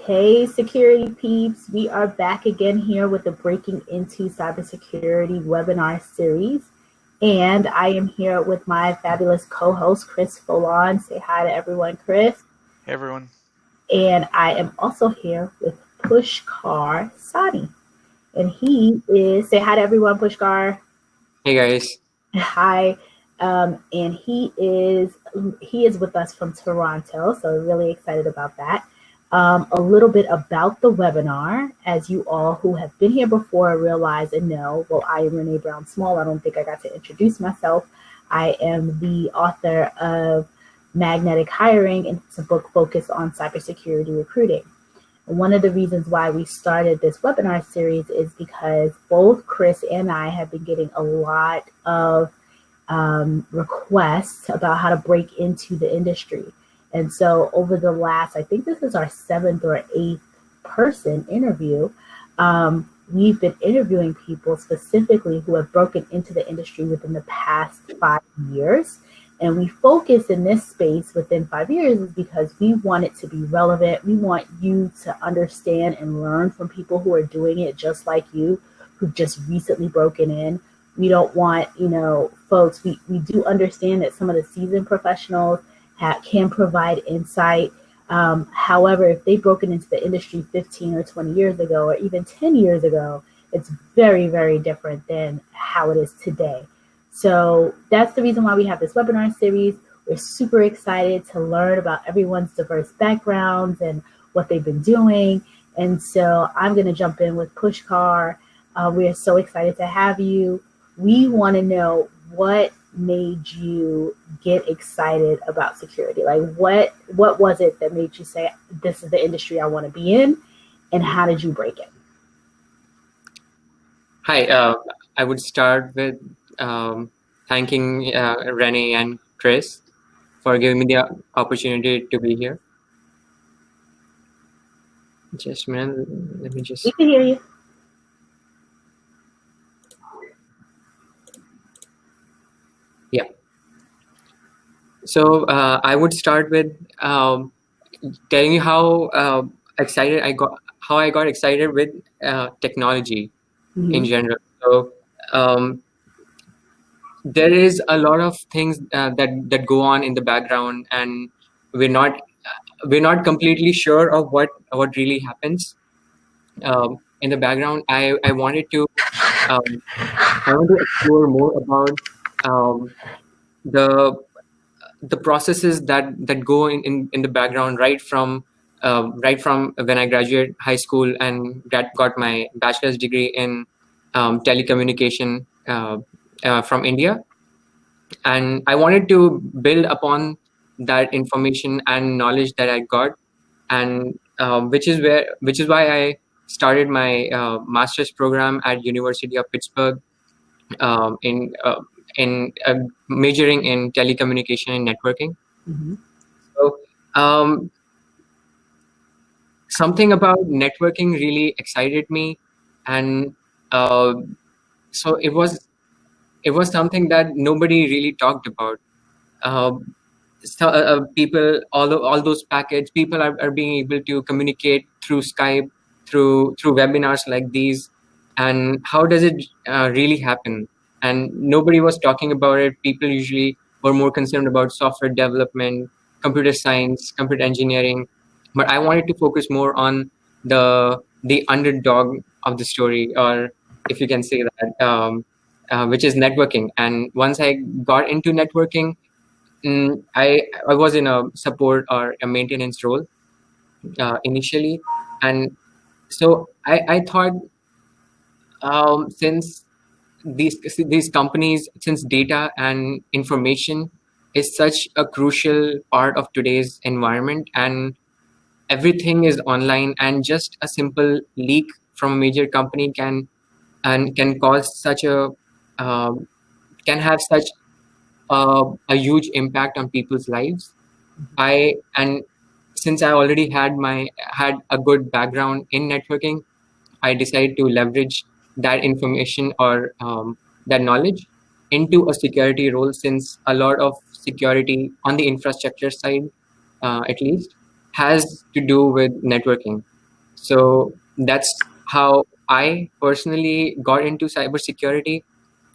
Hey, security peeps, we are back again here with the Breaking Into Cybersecurity webinar series. And I am here with my fabulous co-host, Christophe Foulon. Say hi to everyone, Chris. Hey, everyone. And I am also here with Pushkar Sane. And he is, say hi to everyone, Pushkar. Hey, guys. Hi. And he is with us from Toronto, so we're really excited about that. A little bit about the webinar, as you all who have been here before realize and know. Well, I am Renee Brown Small. I don't think I got to introduce myself. I am the author of Magnetic Hiring, and it's a book focused on cybersecurity recruiting. And one of the reasons why we started this webinar series is because both Chris and I have been getting a lot of requests about how to break into the industry. And so over the last, I think this is our 7th or 8th person interview, we've been interviewing people specifically who have broken into the industry within the past 5 years. And we focus in this space within 5 years is because we want it to be relevant. We want you to understand and learn from people who are doing it just like you, who've just recently broken in. We don't want, folks, we do understand that some of the seasoned professionals can provide insight. However, if they've broken into the industry 15 or 20 years ago, or even 10 years ago, it's very, very different than how it is today. So that's the reason why we have this webinar series. We're super excited to learn about everyone's diverse backgrounds and what they've been doing. And so I'm going to jump in with Pushkar. We are so excited to have you. We want to know what made you get excited about security. Like what was it that made you say, this is the industry I want to be in, and how did you break it? Hi, I would start with thanking Renee and Chris for giving me the opportunity to be here. Just a minute, let me just... We can hear you. Yeah. So I would start with telling you how excited I got, how I got excited with technology in general. So there is a lot of things that go on in the background, and we're not completely sure of what really happens in the background. I wanted to explore more about the processes that go in the background right from when I graduated high school and got my bachelor's degree in telecommunication from India. And I wanted to build upon that information and knowledge that I got, and which is why I started my master's program at University of Pittsburgh in majoring in telecommunication and networking. So something about networking really excited me, and so it was something that nobody really talked about. People, all those packets, people are being able to communicate through Skype, through webinars like these, and how does it really happen? And nobody was talking about it. People usually were more concerned about software development, computer science, computer engineering. But I wanted to focus more on the underdog of the story, or if you can say that, which is networking. And once I got into networking, I was in a support or a maintenance role initially. And so I thought, since these companies, since data and information is such a crucial part of today's environment, and everything is online, and just a simple leak from a major company can cause such a can have such a huge impact on people's lives. And since I already had a good background in networking, I decided to leverage that information or that knowledge into a security role, since a lot of security on the infrastructure side, at least, has to do with networking. So that's how I personally got into cybersecurity,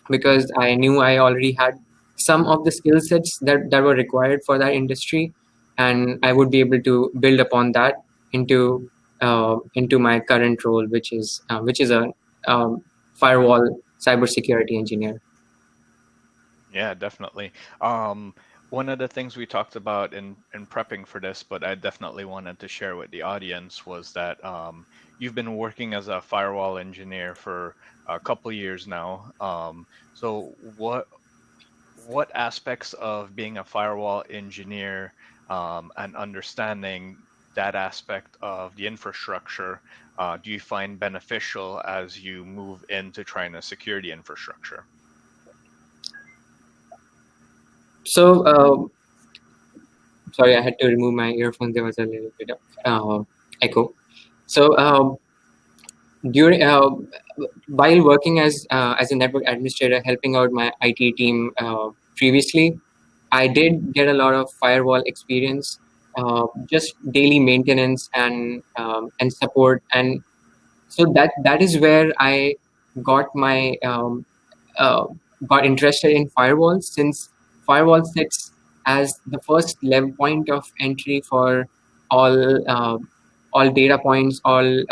because I knew I already had some of the skill sets that were required for that industry, and I would be able to build upon that into my current role, which is a firewall cybersecurity engineer. Yeah, definitely. One of the things we talked about in prepping for this, but I definitely wanted to share with the audience, was that you've been working as a firewall engineer for a couple years now. So what aspects of being a firewall engineer and understanding that aspect of the infrastructure do you find beneficial as you move into trying to secure the infrastructure? So sorry, I had to remove my earphones. There was a little bit of echo. So during while working as a network administrator, helping out my IT team previously, I did get a lot of firewall experience, just daily maintenance and support, and so that is where I got my uh, got interested in firewalls, since firewall sits as the first level point of entry for all data points, all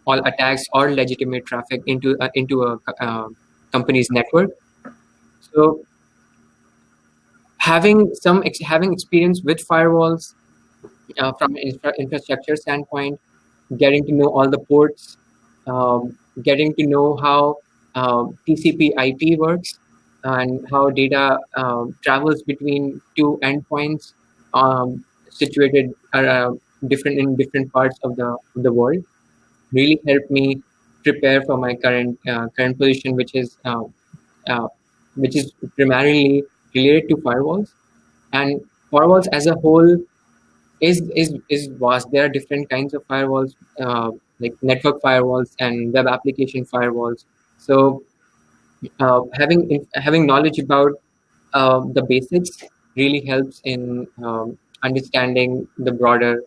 attacks or legitimate traffic into a company's network. So having experience with firewalls from an infrastructure standpoint, getting to know all the ports, getting to know how TCP/IP works, and how data travels between two endpoints situated in different parts of the world, really helped me prepare for my current position, uh, which is primarily related to firewalls. And firewalls as a whole is vast. There are different kinds of firewalls, like network firewalls and web application firewalls. So having knowledge about the basics really helps in understanding the broader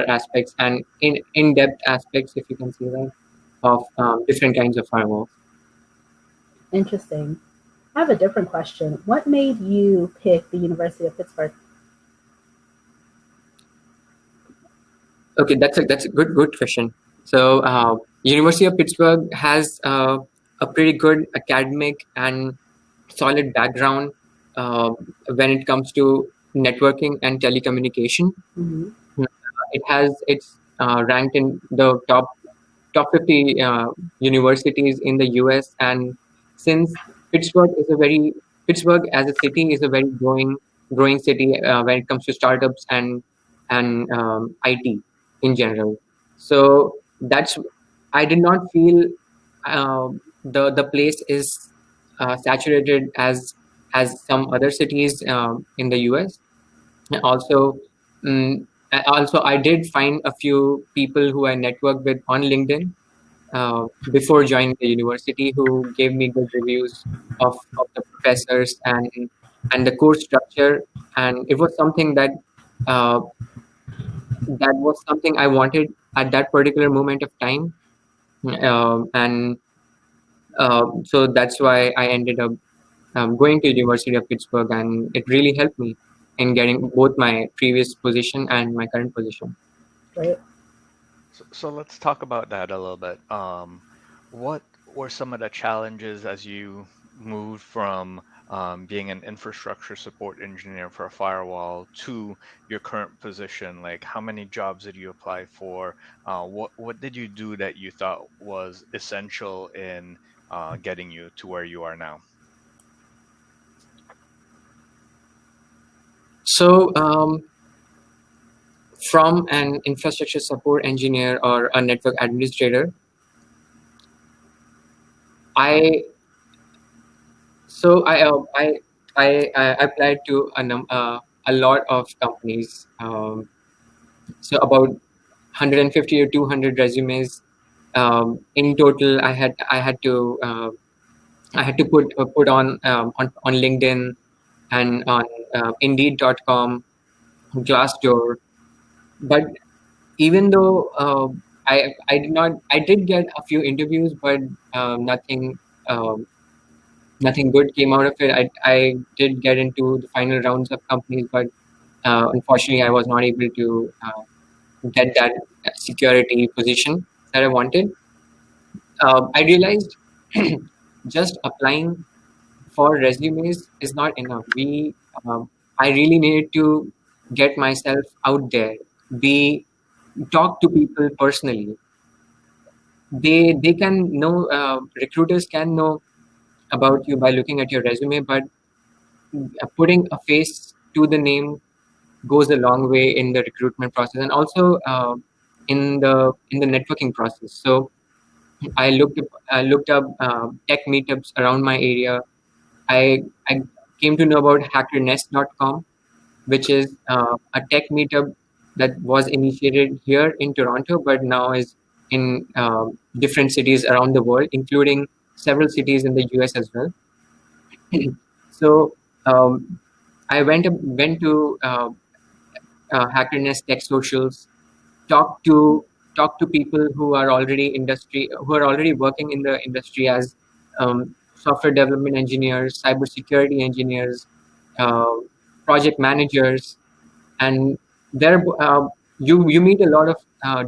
aspects and in-depth aspects, if you can say that, of different kinds of firewalls. Interesting. I have a different question. What made you pick the University of Pittsburgh? Okay, that's a good question. So University of Pittsburgh has a pretty good academic and solid background when it comes to networking and telecommunication. Mm-hmm. It's ranked in the top 50 universities in the US, and since Pittsburgh as a city is a very growing city when it comes to startups and IT in general. So that's I did not feel the place is saturated as some other cities in the US. Also, also I did find a few people who I networked with on LinkedIn before joining the university, who gave me good reviews of the professors and the course structure, and it was something uh, that was something I wanted at that particular moment of time, and so that's why I ended up going to the University of Pittsburgh, and it really helped me in getting both my previous position and my current position. Right. So let's talk about that a little bit. What were some of the challenges as you moved from being an infrastructure support engineer for a firewall to your current position? Like, how many jobs did you apply for? What did you do that you thought was essential in getting you to where you are now? So from an infrastructure support engineer or a network administrator, I applied to a lot of companies. So about 150 or 200 resumes in total. I had to put on LinkedIn and on Indeed.com, Glassdoor, but even though I did get a few interviews, but nothing nothing good came out of it. I did get into the final rounds of companies, but unfortunately, I was not able to get that security position that I wanted. I realized just applying for resumes is not enough. I really needed to get myself out there, be talk to people personally. They can know, recruiters can know about you by looking at your resume, but putting a face to the name goes a long way in the recruitment process, and also in the networking process. So I looked up tech meetups around my area. I came to know about hackernest.com, which is a tech meetup that was initiated here in Toronto, but now is in different cities around the world, including several cities in the US as well. So I went to Hackernest Tech Socials, talk to people who are already working in the industry as software development engineers, cybersecurity engineers, uh, project managers, and there you meet a lot of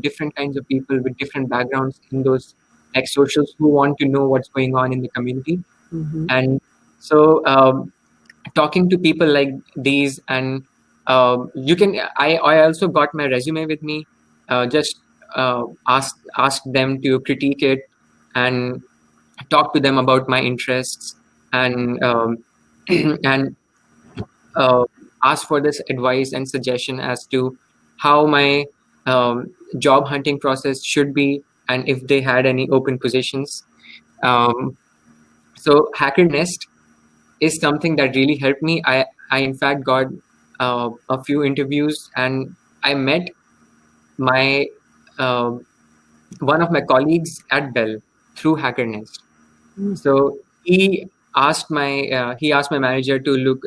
different kinds of people with different backgrounds in those tech socials who want to know what's going on in the community. And so talking to people like these, and I also got my resume with me, just asked them to critique it and talk to them about my interests, and and ask for this advice and suggestion as to how my job hunting process should be, and if they had any open positions. So Hacker Nest is something that really helped me. I in fact got a few interviews, and I met my uh, one of my colleagues at Bell through Hacker Nest. So he asked my manager to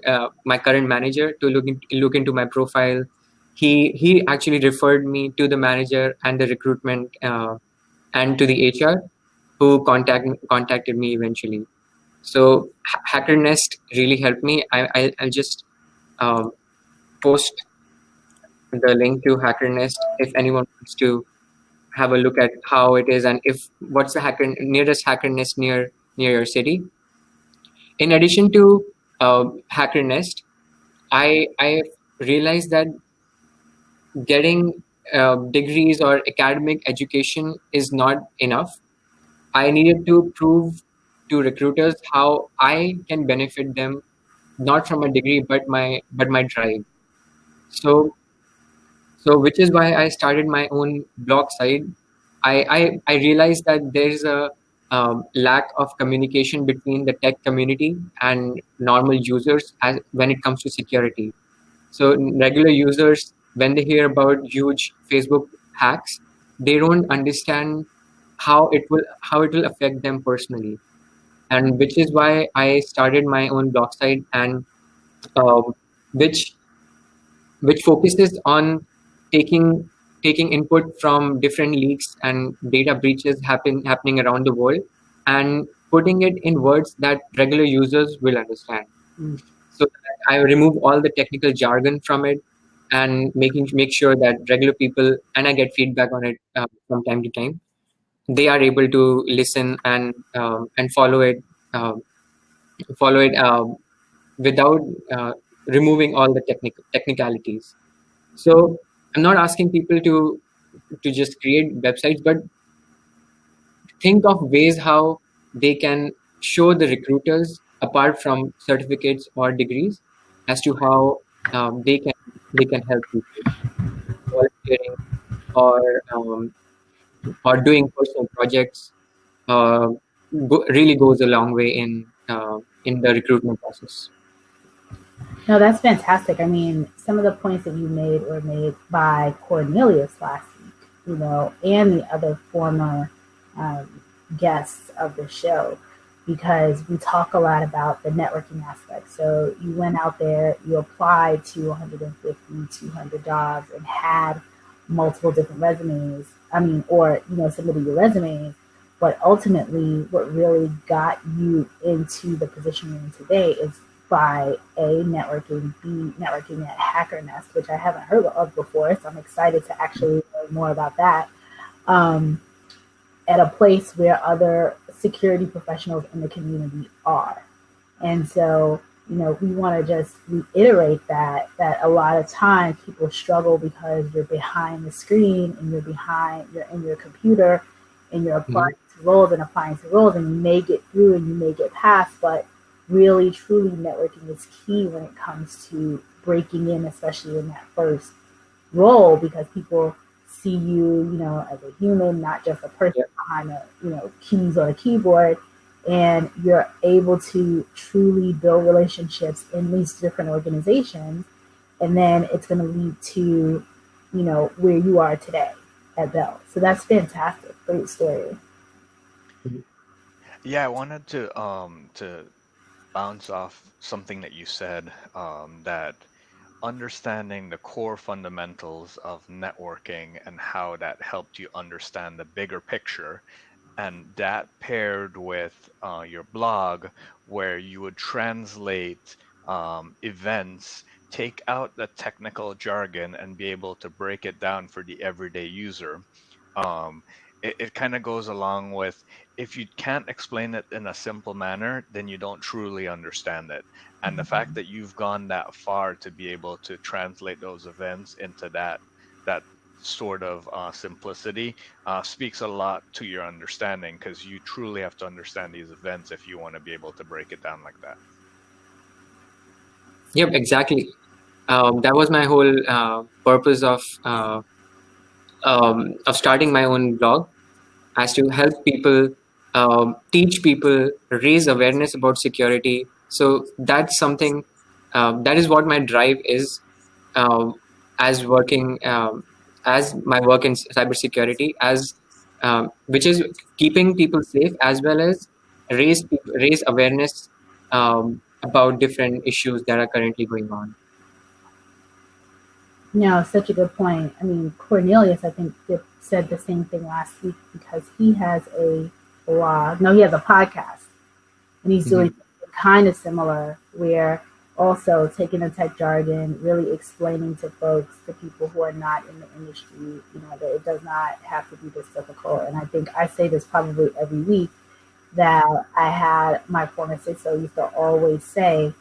my current manager to look into my profile. He actually referred me to the manager and the recruitment and to the HR, who contacted me eventually. So Hacker Nest really helped me. I'll just post the link to Hacker Nest if anyone wants to have a look at how it is, and if what's the nearest Hacker Nest near your city. In addition to Hacker Nest, I realized that getting degrees or academic education is not enough. I needed to prove to recruiters how I can benefit them, not from a degree, but my drive. So which is why I started my own blog site. I realized that there's a lack of communication between the tech community and normal users when it comes to security. So regular users, when they hear about huge Facebook hacks, they don't understand how it will affect them personally, and which is why I started my own blog site, and which focuses on taking input from different leaks and data breaches happening around the world, and putting it in words that regular users will understand. So I remove all the technical jargon from it, and make sure that regular people, and I get feedback on it from time to time, they are able to listen and follow it without removing all the technicalities. So I'm not asking people to just create websites, but think of ways how they can show the recruiters, apart from certificates or degrees, as to how they can help people. Volunteering or doing personal projects really goes a long way in the recruitment process. No, that's fantastic. I mean, some of the points that you made were made by Cornelius last week, and the other former guests of the show, because we talk a lot about the networking aspect. So you went out there, you applied to 150, 200 jobs and had multiple different resumes. I mean, or, submitted your resumes. But ultimately, what really got you into the position you're in today is by A, networking, B, networking at Hacker Nest, which I haven't heard of before. So I'm excited to actually learn more about that. At a place where other security professionals in the community are. And so, we want to just reiterate that a lot of times people struggle because you're behind the screen and you're in your computer and you're applying to roles and applying to roles, and you may get through and you may get past, but really, truly networking is key when it comes to breaking in, especially in that first role, because people see you, as a human, not just a person behind the, keys on a keyboard. And you're able to truly build relationships in these different organizations. And then it's going to lead to, where you are today at Bell. So that's fantastic. Great story. Yeah, I wanted to bounce off something that you said, that understanding the core fundamentals of networking and how that helped you understand the bigger picture, and that paired with your blog, where you would translate events, take out the technical jargon, and be able to break it down for the everyday user. It kind of goes along with, if you can't explain it in a simple manner, then you don't truly understand it. And the fact that you've gone that far to be able to translate those events into that sort of simplicity speaks a lot to your understanding, because you truly have to understand these events if you want to be able to break it down like that. Yep, exactly. That was my whole purpose of starting my own blog, as to help people, teach people, raise awareness about security. So that's something, that is what my drive is, as working, as my work in cybersecurity, which is keeping people safe, as well as raise awareness about different issues that are currently going on. No, such a good point. I mean, Cornelius, I think, said the same thing last week, because he has a blog. No, he has a podcast, and he's doing kind of similar, where also taking the tech jargon, really explaining to folks, to people who are not in the industry, that it does not have to be this difficult. And I think I say this probably every week, that I had my former CISO used to always say,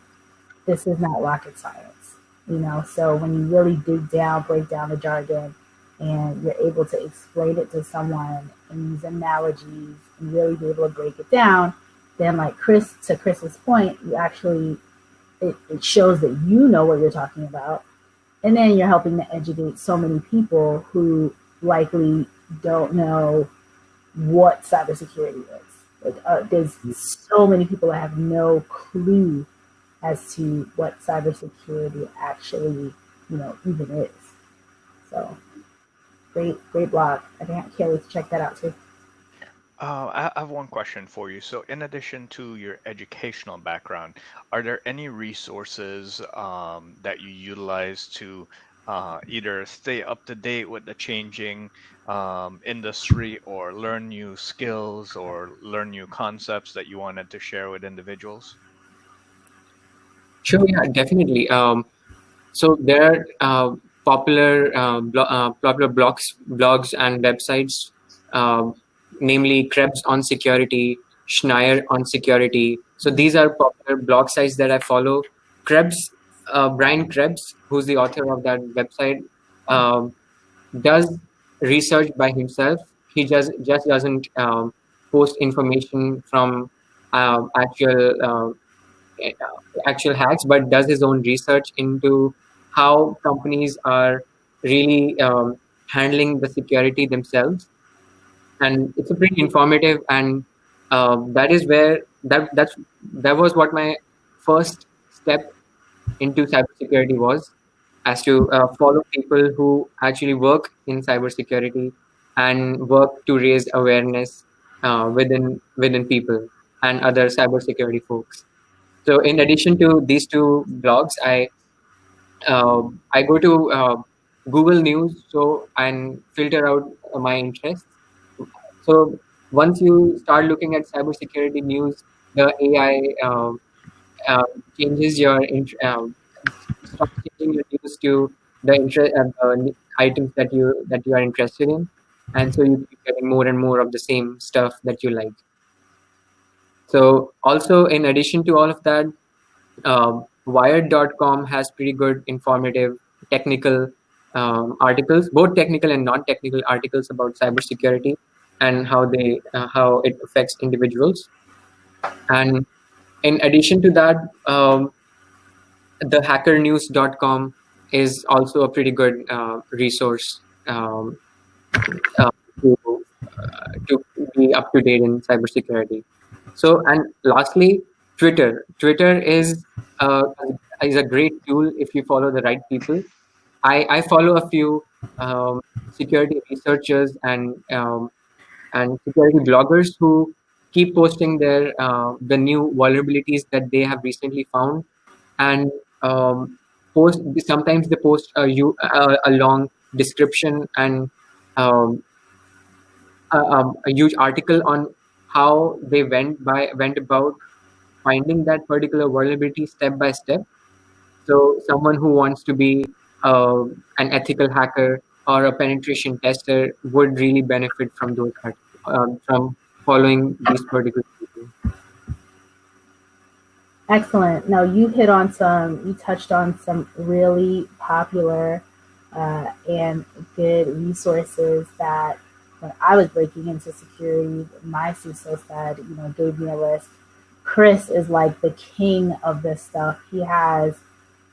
this is not rocket science. So when you really dig down, break down the jargon, and you're able to explain it to someone and use analogies and really be able to break it down, then like to Chris's point, you actually, it shows that you know what you're talking about. And then you're helping to educate so many people who likely don't know what cybersecurity is. Like there's so many people that have no clue as to what cybersecurity actually, even is. So great blog. I can't wait to check that out too. I have one question for you. So in addition to your educational background, are there any resources that you utilize to either stay up to date with the changing industry, or learn new skills, or learn new concepts that you wanted to share with individuals? Sure, yeah, definitely. So there are popular blogs and websites, namely Krebs on security, Schneier on security. So these are popular blog sites that I follow. Krebs, Brian Krebs, who's the author of that website, does research by himself. He just doesn't post information from actual hacks, but does his own research into how companies are really handling the security themselves. And it's a pretty informative, and that is where that was what my first step into cybersecurity was, as to follow people who actually work in cybersecurity and work to raise awareness within people and other cybersecurity folks. So in addition to these two blogs, I go to Google News, and filter out my interests. So once you start looking at cybersecurity news, the AI uh, changes your starts changing your news to the items that you are interested in, and so you keep getting more and more of the same stuff that you like. So also, in addition to all of that, Wired.com has pretty good informative technical articles, both technical and non-technical articles about cybersecurity and how it affects individuals. And in addition to that, the hackernews.com is also a pretty good resource uh, to, to be up to date in cybersecurity. So, and lastly, Twitter. Twitter uh, is a great tool if you follow the right people. I follow a few security researchers and security bloggers who keep posting the new vulnerabilities that they have recently found, and post sometimes they post a long description and um, a huge article on how they went about finding that particular vulnerability step by step. So someone who wants to be an ethical hacker or a penetration tester would really benefit from those from following these particular people. Excellent. Now you touched on some really popular and good resources that when I was breaking into security, my CISO said, gave me a list. Chris is like the king of this stuff. He has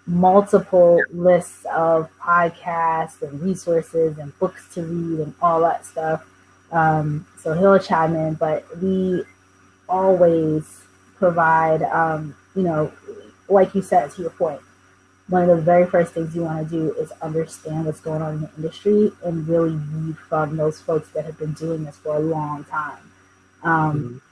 multiple lists of podcasts and resources and books to read and all that stuff. So he'll chime in, but we always provide, like you said, to your point, one of the very first things you want to do is understand what's going on in the industry and really read from those folks that have been doing this for a long time.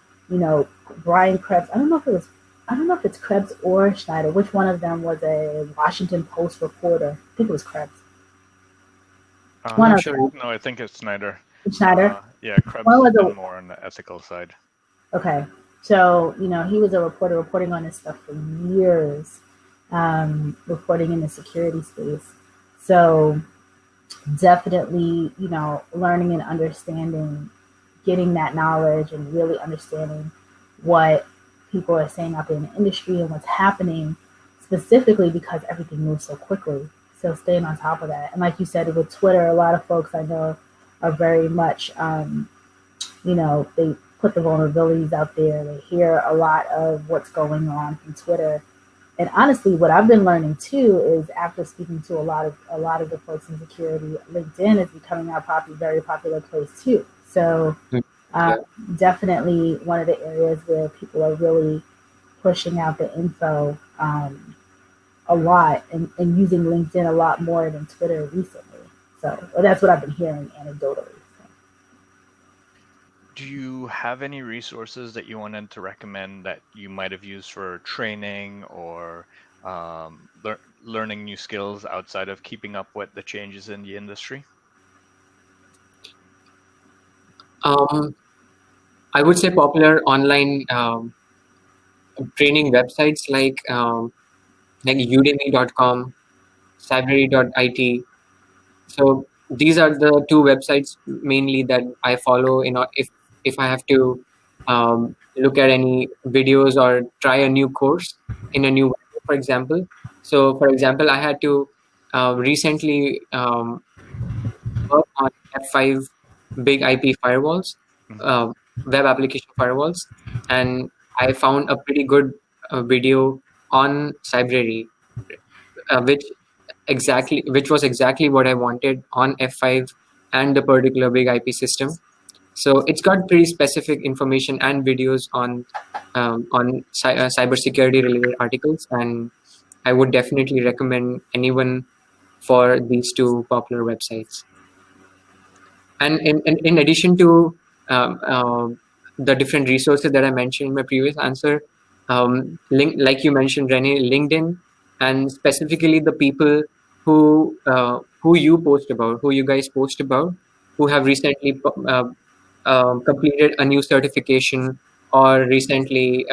Brian Krebs, I don't know if it's Krebs or Schneider. Which one of them was a Washington Post reporter? I think it was Krebs. I'm sure. No, I think it's Schneider. Schneider? Yeah, Krebs is more on the ethical side. Okay. So, he was a reporter reporting on this stuff for years, reporting in the security space. So definitely, learning and understanding, getting that knowledge and really understanding what people are saying out there in the industry and what's happening, specifically because everything moves so quickly. So staying on top of that. And like you said, with Twitter, a lot of folks I know are very much, they put the vulnerabilities out there. They hear a lot of what's going on from Twitter. And honestly, what I've been learning too is after speaking to a lot of the folks in security, LinkedIn is becoming a very popular place too. So definitely one of the areas where people are really pushing out the info a lot and using LinkedIn a lot more than Twitter recently. So that's what I've been hearing anecdotally. Do you have any resources that you wanted to recommend that you might have used for training or learning new skills outside of keeping up with the changes in the industry? I would say popular online training websites like udemy.com, cybersecurity.it. So these are the two websites mainly that I follow. If I have to look at any videos or try a new course in a new way, for example. So for example, I had to recently work on F5 big IP firewalls, web application firewalls, and I found a pretty good video on Cybersecurity, which was exactly what I wanted on F5 and the particular big IP system. So it's got pretty specific information and videos on cybersecurity related articles, and I would definitely recommend anyone for these two popular websites. And in addition to the different resources that I mentioned in my previous answer, like you mentioned, Renee, LinkedIn, and specifically the people who you post about, who you guys post about, who have recently completed a new certification, or recently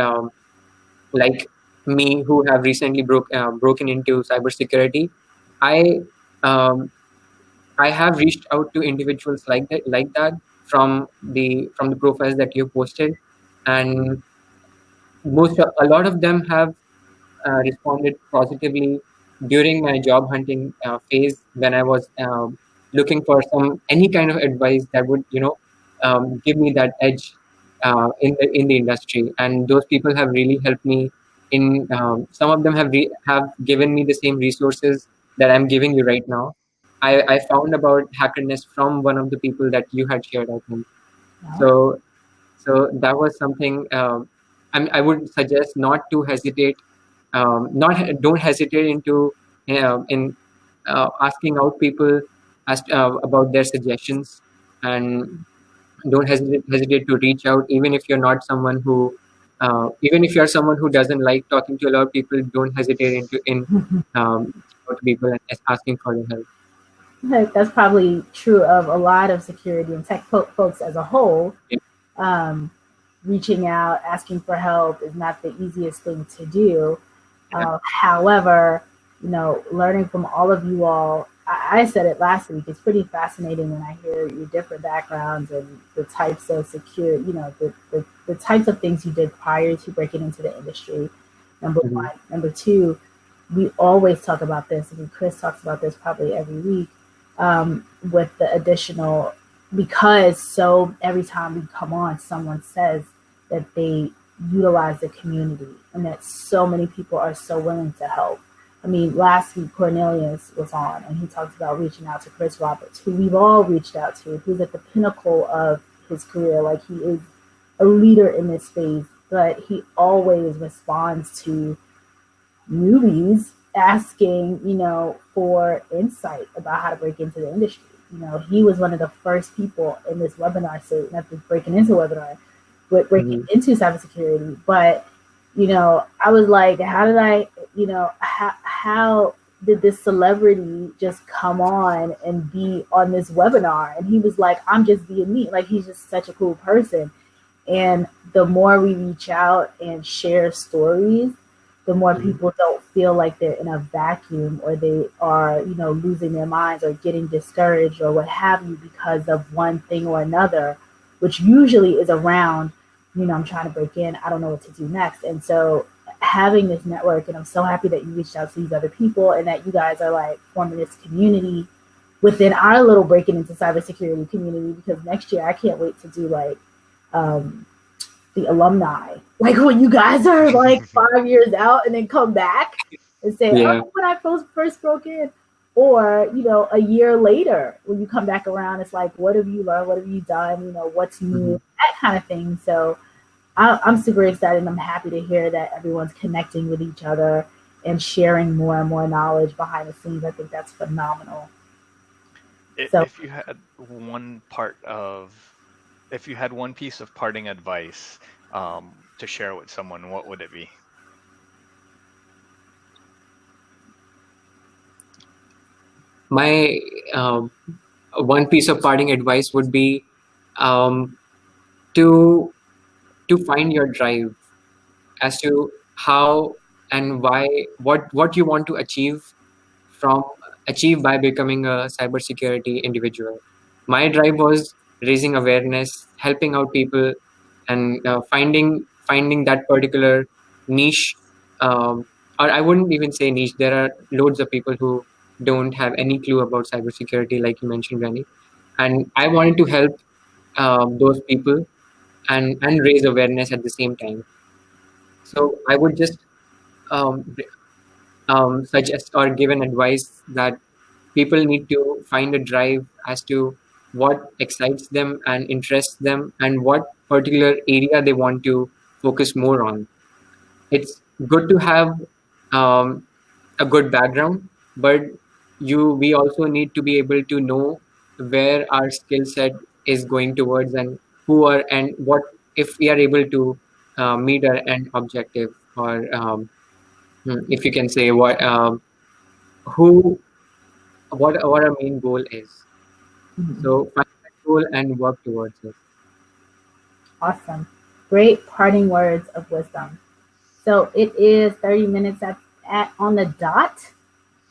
like me, who have recently broken into cybersecurity. I um, I have reached out to individuals like that from the profiles that you posted, and a lot of them have responded positively during my job hunting phase, when I was looking for any kind of advice that would give me that edge in the industry. And those people have really helped me in some of them have given me the same resources that I'm giving you right now. I found about hackerness from one of the people that you had shared, I think. Yeah. So that was something I would suggest not to hesitate. Don't hesitate in asking out people about their suggestions, and don't hesitate to reach out, even if you're not someone who even if you're someone who doesn't like talking to a lot of people. Don't hesitate in reaching out to people and asking for their help. That's probably true of a lot of security and tech folks as a whole. Yeah. Reaching out, asking for help is not the easiest thing to do. However, learning from all of you all, I said it last week, it's pretty fascinating when I hear your different backgrounds and the types of the types of things you did prior to breaking into the industry. Number one. Number two, we always talk about this. I mean, Chris talks about this probably every week, with the additional, because every time we come on, someone says that they utilize the community and that so many people are so willing to help. I mean, last week Cornelius was on and he talked about reaching out to Chris Roberts, who we've all reached out to, who's at the pinnacle of his career. Like, he is a leader in this space, but he always responds to newbies asking, for insight about how to break into the industry. He was one of the first people in this webinar, so not breaking into webinar, but breaking into cybersecurity. But, I was like, how did I, how did this celebrity just come on and be on this webinar? And he was like, I'm just being me. Like, he's just such a cool person. And the more we reach out and share stories, the more people don't feel like they're in a vacuum, or they are, losing their minds or getting discouraged or what have you because of one thing or another, which usually is around, I'm trying to break in, I don't know what to do next. And so having this network, and I'm so happy that you reached out to these other people and that you guys are like forming this community within our little breaking into cybersecurity community, because next year I can't wait to do like the alumni, like when you guys are like 5 years out and then come back and say, oh, when I first broke in, or a year later when you come back around, it's like, what have you learned, what have you done, what's new, that kind of thing. So I'm super excited, and I'm happy to hear that everyone's connecting with each other and sharing more and more knowledge behind the scenes. I think that's phenomenal. If you had one piece of parting advice to share with someone, what would it be? My one piece of parting advice would be to find your drive as to how and why, what you want to achieve by becoming a cybersecurity individual. My drive was raising awareness, helping out people, and finding that particular niche. Or I wouldn't even say niche. There are loads of people who don't have any clue about cybersecurity, like you mentioned, Renee. And I wanted to help those people and raise awareness at the same time. So I would just suggest or give an advice that people need to find a drive as to what excites them and interests them, and what particular area they want to focus more on. It's good to have a good background, but we also need to be able to know where our skill set is going towards, and what if we are able to meet our end objective, or if you can say who what our main goal is. So find that goal and work towards it. Awesome. Great parting words of wisdom. So it is 30 minutes on the dot,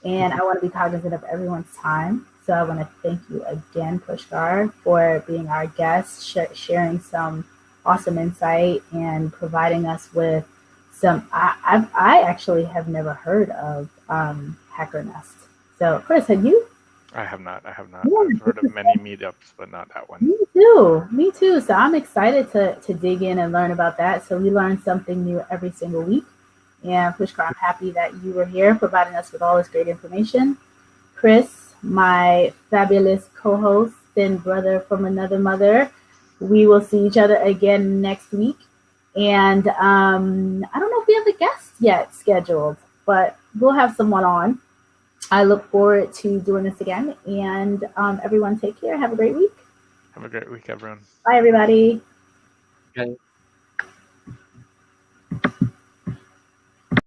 and I want to be cognizant of everyone's time. So I want to thank you again, Pushkar, for being our guest, sharing some awesome insight and providing us with some. I actually have never heard of Hacker Nest. So Chris, have you? I have not. Yeah, Yeah, I've heard of many meetups, but not that one. Me too. So I'm excited to dig in and learn about that. So we learn something new every single week. And Pushkar, I'm happy that you were here providing us with all this great information. Chris, my fabulous co-host and brother from another mother, we will see each other again next week. And I don't know if we have a guest yet scheduled, but we'll have someone on. I look forward to doing this again. And everyone take care. Have a great week. Have a great week, everyone. Bye, everybody. Okay.